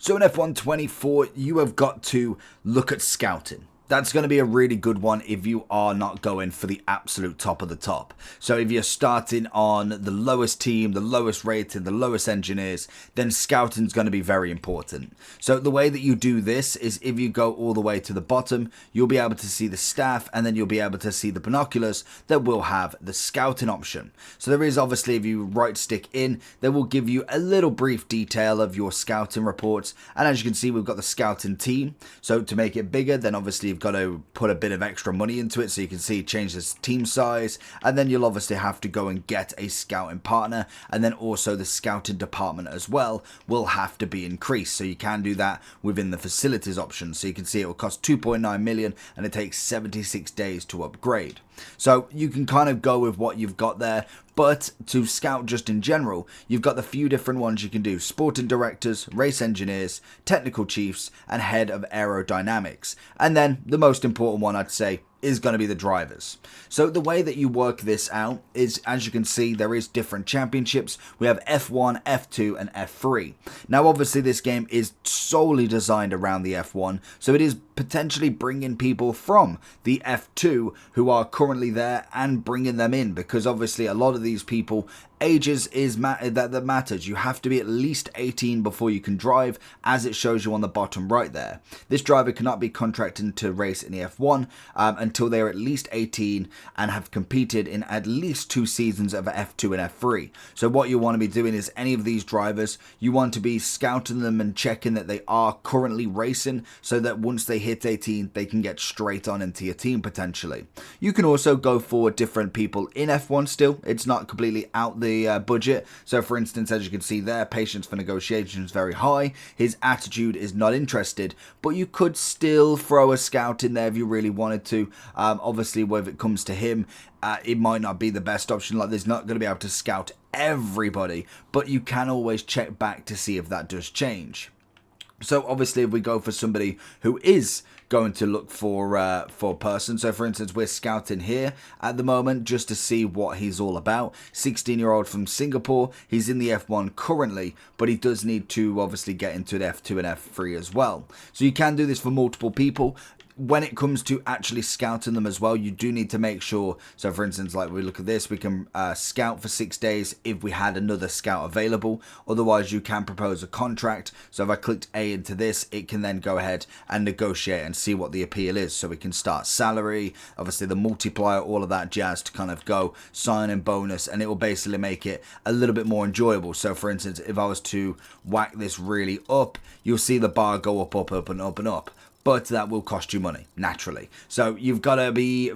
So in F124, you have got to look at scouting. That's going to be a really good one if you are not going for the absolute top of the top. So if you're starting on the lowest team, the lowest rated, the lowest engineers, then scouting is going to be very important. So the way that you do this is if you go all the way to the bottom, you'll be able to see the staff, and then you'll be able to see the binoculars that will have the scouting option. So there is obviously, if you right stick in, they will give you a little brief detail of your scouting reports. And as you can see, we've got the scouting team. So to make it bigger, then obviously you've got to put a bit of extra money into it. So you can see change this team size, and then you'll obviously have to go and get a scouting partner, and then also the scouting department as well will have to be increased. So you can do that within the facilities option. So you can see it will cost 2.9 million and it takes 76 days to upgrade. So you can kind of go with what you've got there, but to scout just in general, you've got the few different ones you can do: sporting directors, race engineers, technical chiefs, and head of aerodynamics. And then the most important one, I'd say, is going to be the drivers. So the way that you work this out is, as you can see, there is different championships. We have F1, F2, and F3. Now, obviously, this game is solely designed around the F1, so it is potentially bringing people from the F2 who are currently there and bringing them in, because obviously a lot of these people, ages is that matters. You have to be at least 18 before you can drive, as it shows you on the bottom right there. This driver cannot be contracted to race in the F1 until they are at least 18 and have competed in at least 2 seasons of F2 and F3. So what you want to be doing is, any of these drivers, you want to be scouting them and checking that they are currently racing, so that once they hit 18, they can get straight on into your team potentially. You can also go for different people in F1 still. It's not completely out the budget. So for instance, as you can see there, patience for negotiation is very high. His attitude is not interested, but you could still throw a scout in there if you really wanted to. Obviously, when it comes to him, it might not be the best option. Like, there's not going to be able to scout everybody, but you can always check back to see if that does change. So obviously, if we go for somebody who is going to look for a person, so for instance, we're scouting here at the moment just to see what he's all about. 16-year-old from Singapore. He's in the F1 currently, but he does need to obviously get into the F2 and F3 as well. So you can do this for multiple people. When it comes to actually scouting them as well, you do need to make sure. So for instance, like we look at this, we can scout for 6 days if we had another scout available. Otherwise, you can propose a contract. So if I clicked A into this, it can then go ahead and negotiate and see what the appeal is. So we can start salary, obviously the multiplier, all of that jazz to kind of go sign-in bonus, and it will basically make it a little bit more enjoyable. So for instance, if I was to whack this really up, you'll see the bar go up, up, up, and up, and up. But that will cost you money, naturally. So you've got to be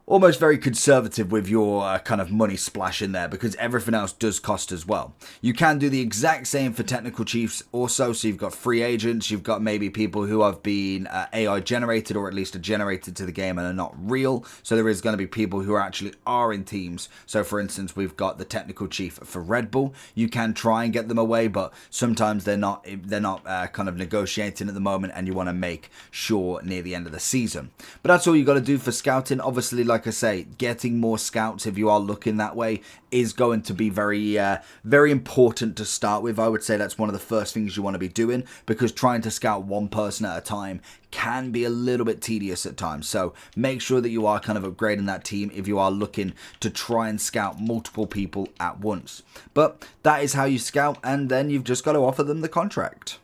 almost very conservative with your kind of money splash in there, because everything else does cost as well. You can do the exact same for technical chiefs also. So you've got free agents, you've got maybe people who have been AI generated, or at least are generated to the game and are not real. So there is going to be people who actually are in teams. So for instance, we've got the technical chief for Red Bull. You can try and get them away, but sometimes they're not kind of negotiating at the moment, and you want to make sure near the end of the season. But that's all you got to do for scouting. Obviously, like I say, getting more scouts, if you are looking that way, is going to be very important to start with. I would say that's one of the first things you want to be doing, because trying to scout one person at a time can be a little bit tedious at times. So make sure that you are kind of upgrading that team if you are looking to try and scout multiple people at once. But that is how you scout, and then you've just got to offer them the contract.